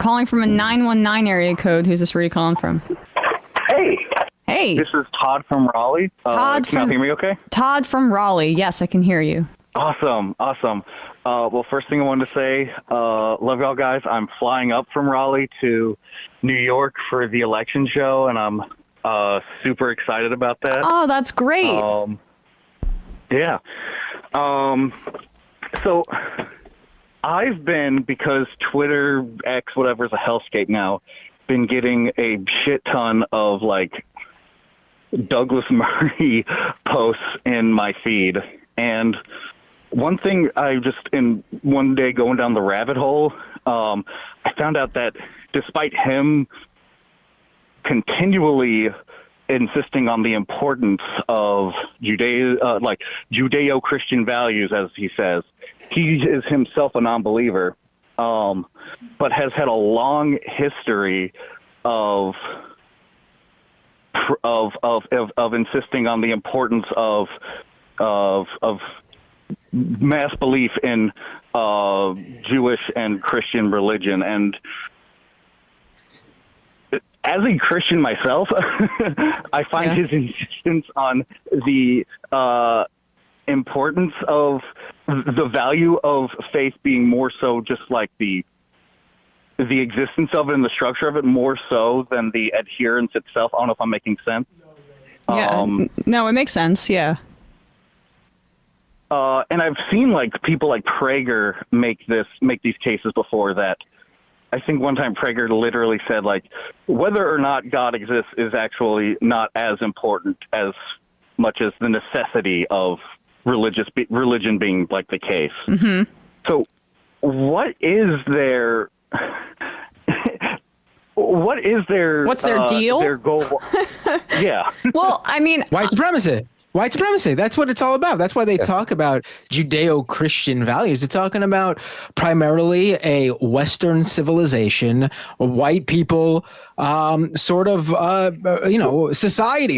calling from a 919 area code. Who's this? Where are you calling from? Hey. Hey. This is Todd from Raleigh. Todd can you hear me okay? Todd from Raleigh. Yes, I can hear you. Awesome. Well, first thing I wanted to say, love y'all guys. I'm flying up from Raleigh to New York for the election show, and I'm super excited about that. Oh, that's great. Yeah. So I've been, because Twitter, X, whatever, is a hellscape now, been getting a shit ton of like Douglas Murray posts in my feed. And one thing I just, in one day going down the rabbit hole, I found out that despite him continually insisting on the importance of Judeo-Christian values, as he says, he is himself a non-believer, but has had a long history of insisting on the importance of mass belief in Jewish and Christian religion. And as a Christian myself, I find his insistence on the importance of the value of faith being more so just like the existence of it and the structure of it more so than the adherence itself. I don't know if I'm making sense. Yeah. No, it makes sense. Yeah. And I've seen like people like Prager make these cases before that. I think one time Prager literally said like, whether or not God exists is actually not as important as much as the necessity of religion being like the case. Mm-hmm. So what is their what's their deal? Their goal? Yeah. Well, I mean, white supremacy. White supremacy. That's what it's all about. That's why they talk about Judeo-Christian values. They're talking about primarily a Western civilization, white people, society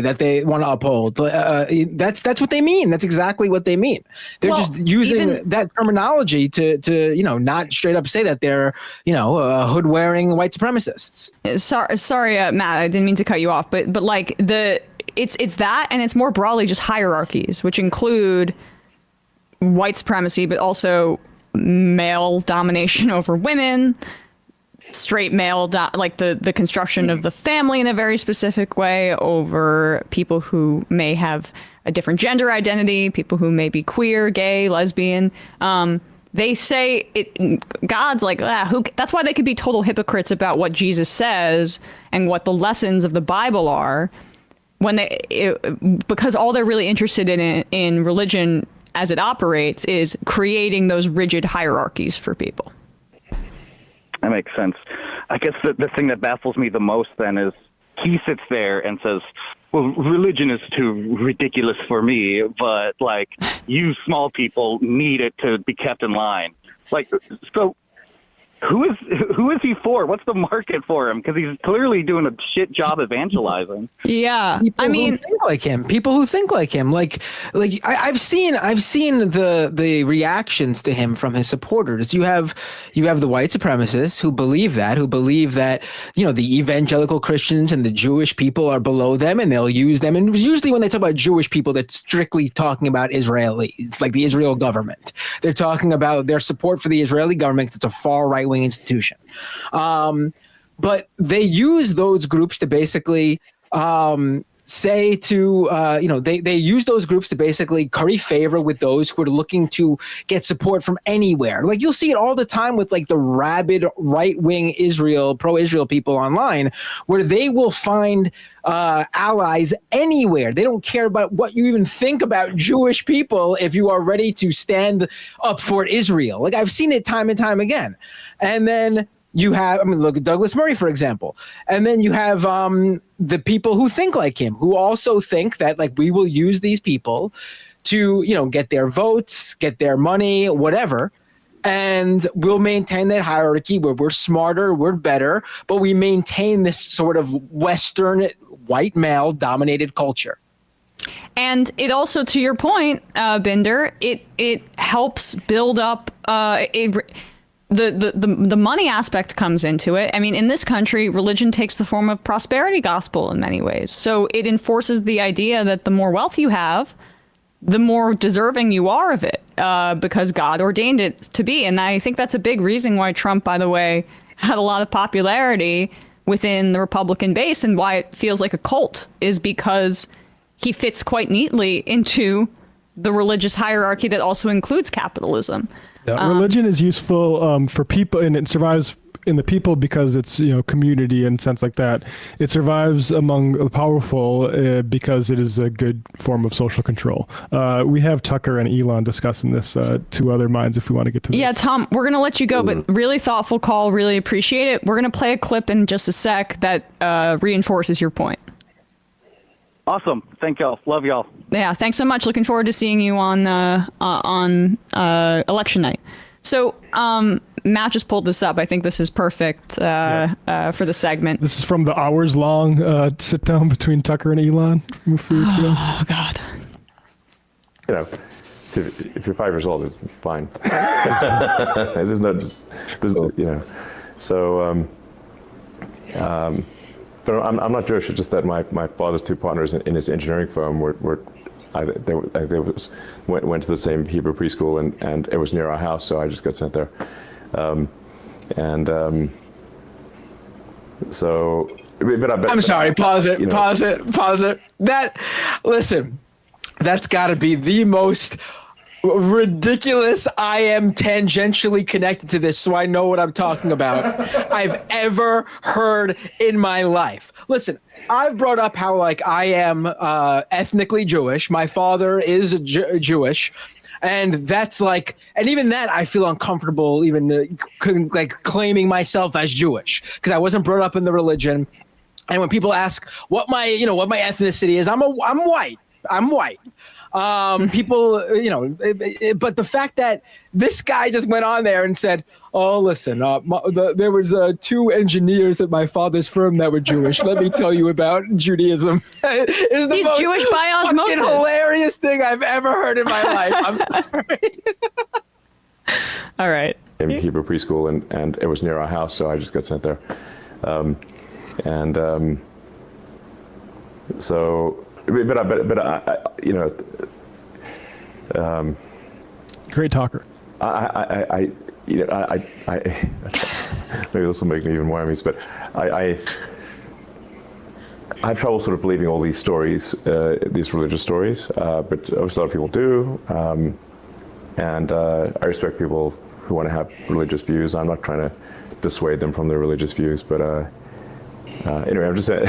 that they want to uphold. That's what they mean. That's exactly what they mean. They're just using that terminology to not straight up say that they're hood-wearing white supremacists. Sorry, Matt. I didn't mean to cut you off, but like It's that, and it's more broadly just hierarchies, which include white supremacy, but also male domination over women, straight male, like the construction of the family in a very specific way over people who may have a different gender identity, people who may be queer, gay, lesbian. They say God's like, that's why they could be total hypocrites about what Jesus says and what the lessons of the Bible are. Because all they're really interested in religion as it operates is creating those rigid hierarchies for people. That makes sense. I guess the thing that baffles me the most then is he sits there and says, well, religion is too ridiculous for me, but like you small people need it to be kept in line. Like, so who is he for? What's the market for him? Because he's clearly doing a shit job evangelizing. Yeah, people who think like him. People who think like him. Like I've seen the reactions to him from his supporters. You have the white supremacists who believe that the evangelical Christians and the Jewish people are below them, and they'll use them. And usually when they talk about Jewish people, they're strictly talking about Israelis, like the Israel government. They're talking about their support for the Israeli government. It's a far right-wing institution. But they use those groups to basically they use those groups to basically curry favor with those who are looking to get support from anywhere. Like you'll see it all the time with like the rabid right-wing pro-Israel people online, where they will find allies anywhere. They don't care about what you even think about Jewish people if you are ready to stand up for Israel. Like I've seen it time and time again. And then you have, look at Douglas Murray, for example. And then you have the people who think like him, who also think that like we will use these people to, get their votes, get their money, whatever. And we'll maintain that hierarchy where we're smarter, we're better, but we maintain this sort of Western white male dominated culture. And it also, to your point, Binder, it helps build up the money aspect comes into it. I mean, in this country, religion takes the form of prosperity gospel in many ways. So it enforces the idea that the more wealth you have, the more deserving you are of it, because God ordained it to be. And I think that's a big reason why Trump, by the way, had a lot of popularity within the Republican base, and why it feels like a cult, is because he fits quite neatly into the religious hierarchy that also includes capitalism. Yeah, religion is useful for people, and it survives in the people because it's, community and sense like that. It survives among the powerful because it is a good form of social control. We have Tucker and Elon discussing this, two other minds, if we want to get to this. Yeah, Tom, we're going to let you go, but really thoughtful call. Really appreciate it. We're going to play a clip in just a sec that reinforces your point. Awesome. Thank y'all. Love y'all. Yeah, thanks so much. Looking forward to seeing you on election night. So Matt just pulled this up. I think this is perfect for the segment. This is from the hours-long sit-down between Tucker and Elon from a few weeks ago. Oh, God. If you're 5 years old, it's fine. But I'm not Jewish. It's just that my father's two partners in his engineering firm went to the same Hebrew preschool, and it was near our house, so I just got sent there. I'm sorry. Pause it. Pause it. Listen, that's got to be the most ridiculous. I am tangentially connected to this, so I know what I'm talking about. I've ever heard in my life. Listen, I've brought up how I am ethnically Jewish. My father is Jewish. And that's and even that I feel uncomfortable even claiming myself as Jewish, because I wasn't brought up in the religion. And when people ask what my ethnicity is, I'm white. I'm white. People, but the fact that this guy just went on there and said, "Oh, listen, there was 2 engineers at my father's firm that were Jewish. Let me tell you about Judaism." Is the He's most Jewish by osmosis. fucking hilarious thing I've ever heard in my life. I'm sorry. All right. In Hebrew preschool, and it was near our house, so I just got sent there. Great talker. Maybe this will make me even more enemies, but I have trouble sort of believing all these stories, these religious stories, but obviously a lot of people do, and I respect people who want to have religious views. I'm not trying to dissuade them from their religious views, but anyway, I'm just saying,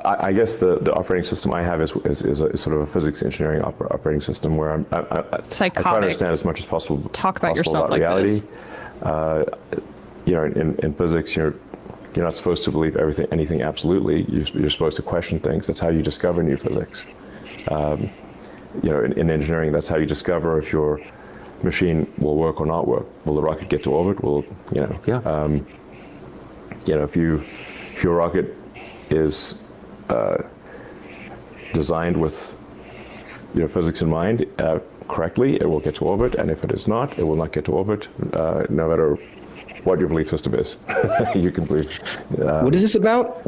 I guess the operating system I have is sort of a physics engineering operating system where I try to understand as much as possible. Talk about yourself like reality. this. In physics, you're not supposed to believe anything absolutely. You're supposed to question things. That's how you discover new physics. In engineering, that's how you discover if your machine will work or not work. Will the rocket get to orbit? If your rocket is designed with physics in mind correctly, it will get to orbit, and if it is not, it will not get to orbit, no matter what your belief system is. You can believe. What is this about?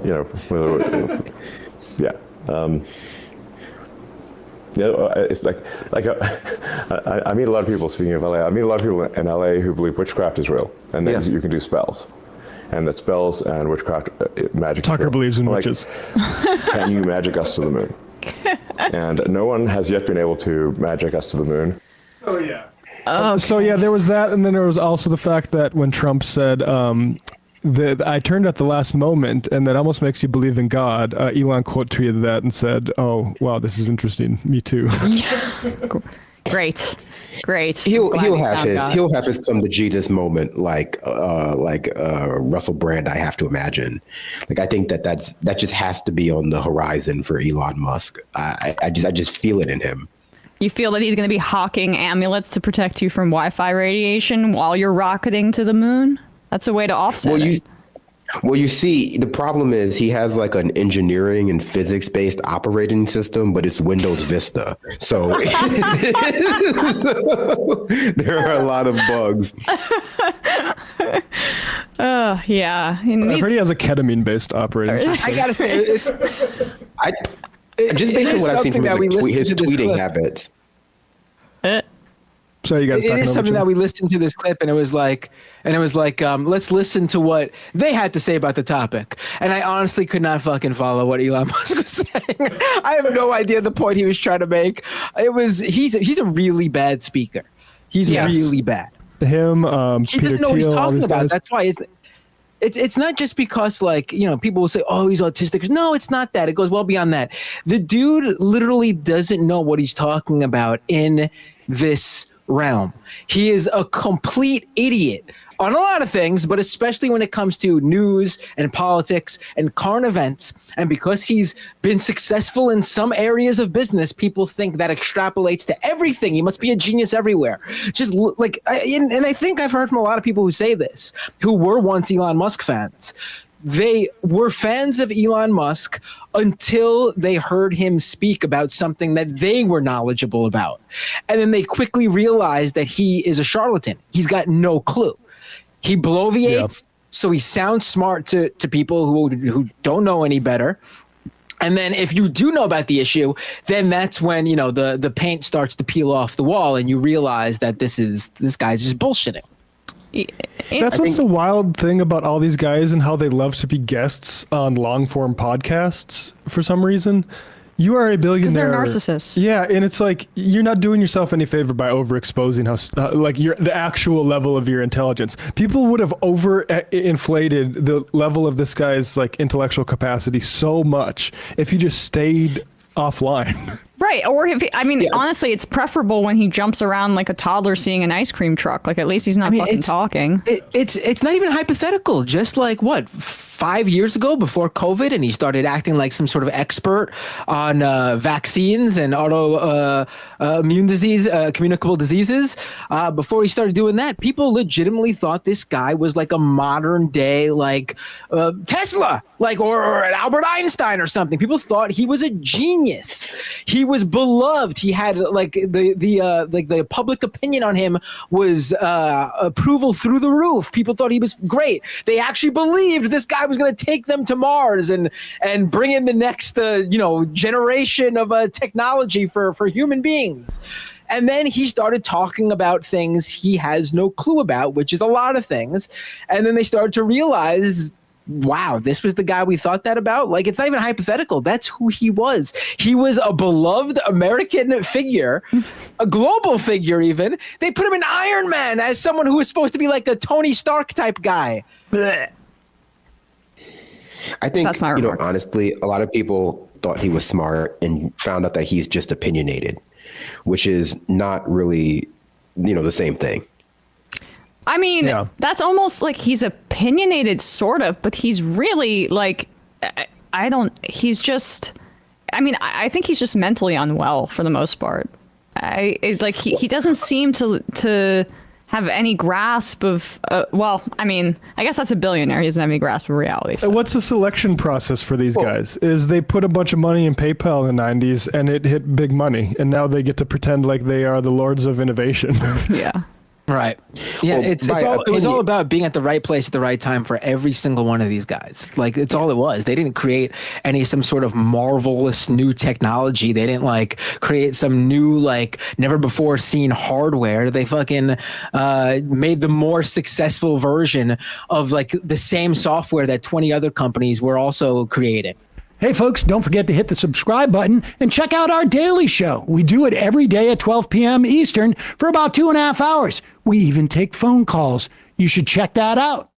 It's I meet a lot of people, speaking of LA, I meet a lot of people in LA who believe witchcraft is real, and that you can do spells. And that spells and witchcraft, magic. Tucker believes in witches. Can you magic us to the moon? And no one has yet been able to magic us to the moon. So yeah. So yeah, there was that, and then there was also the fact that when Trump said that I turned at the last moment, and that almost makes you believe in God. Elon quote tweeted that and said, "Oh wow, this is interesting. Me too." Great. He'll have his come to Jesus moment like Russell Brand. I have to imagine. I think that just has to be on the horizon for Elon Musk. I just feel it in him. You feel that he's going to be hawking amulets to protect you from Wi-Fi radiation while you're rocketing to the moon? That's a way to offset it. Well, you see, the problem is he has like an engineering and physics-based operating system, but it's Windows Vista. So there are a lot of bugs. Yeah. I've heard he has a ketamine-based operating system. I gotta say, it's Just based on what I've seen from his tweeting habits. So you guys it is something that we listened to this clip, and it was like, let's listen to what they had to say about the topic. And I honestly could not fucking follow what Elon Musk was saying. I have no idea the point he was trying to make. He's a really bad speaker. He's really bad. Him, he Peter doesn't know what he's Thiel, all talking these about. guys. That's why it's not just because, like, you know, people will say, oh, he's autistic. No, it's not that. It goes well beyond that. The dude literally doesn't know what he's talking about in this realm. He is a complete idiot on a lot of things, but especially when it comes to news and politics and current events. And because he's been successful in some areas of business, people think that extrapolates to everything. He must be a genius everywhere. Just like, and I think I've heard from a lot of people who say this, who were once Elon Musk fans. They were fans of Elon Musk until they heard him speak about something that they were knowledgeable about. And then they quickly realized that he is a charlatan. He's got no clue. He bloviates, so he sounds smart to people who don't know any better. And then if you do know about the issue, then that's when, you know, the paint starts to peel off the wall and you realize that this guy's just bullshitting. That's what's the wild thing about all these guys and how they love to be guests on long form podcasts for some reason. You are a billionaire. Because they're narcissists. Yeah, and it's like you're not doing yourself any favor by overexposing how like the actual level of your intelligence. People would have overinflated the level of this guy's like intellectual capacity so much if he just stayed offline. Right. Or honestly, it's preferable when he jumps around like a toddler seeing an ice cream truck. Like, at least he's not fucking talking. It's not even hypothetical. Just like 5 years ago before COVID, and he started acting like some sort of expert on vaccines and immune disease, communicable diseases. Before he started doing that, people legitimately thought this guy was like a modern day like Tesla, like or an Albert Einstein or something. People thought he was a genius. He was beloved. He had like the public opinion on him was approval through the roof. People thought he was great. They actually believed this guy was going to take them to Mars and bring in the next generation of technology for human beings. And then he started talking about things he has no clue about, which is a lot of things. And then they started to realize, wow, this was the guy we thought that about? Like, it's not even hypothetical. That's who he was. He was a beloved American figure, a global figure even. They put him in Iron Man as someone who was supposed to be like a Tony Stark type guy. Blech. I think, honestly, a lot of people thought he was smart and found out that he's just opinionated, which is not really, the same thing. I mean, that's almost like he's opinionated, sort of, but he's really like, I think he's just mentally unwell for the most part. He doesn't seem to have any grasp of, I guess that's a billionaire. He doesn't have any grasp of reality. So. What's the selection process for these guys? Is they put a bunch of money in PayPal in the 90s and it hit big money, and now they get to pretend like they are the lords of innovation. Yeah. Right. Yeah, well, it was all about being at the right place at the right time for every single one of these guys. Like, it's all it was. They didn't create some sort of marvelous new technology. They didn't like create some new like never before seen hardware. They fucking made the more successful version of like the same software that 20 other companies were also creating. Hey, folks, don't forget to hit the subscribe button and check out our daily show. We do it every day at 12 p.m. Eastern for about 2.5 hours. We even take phone calls. You should check that out.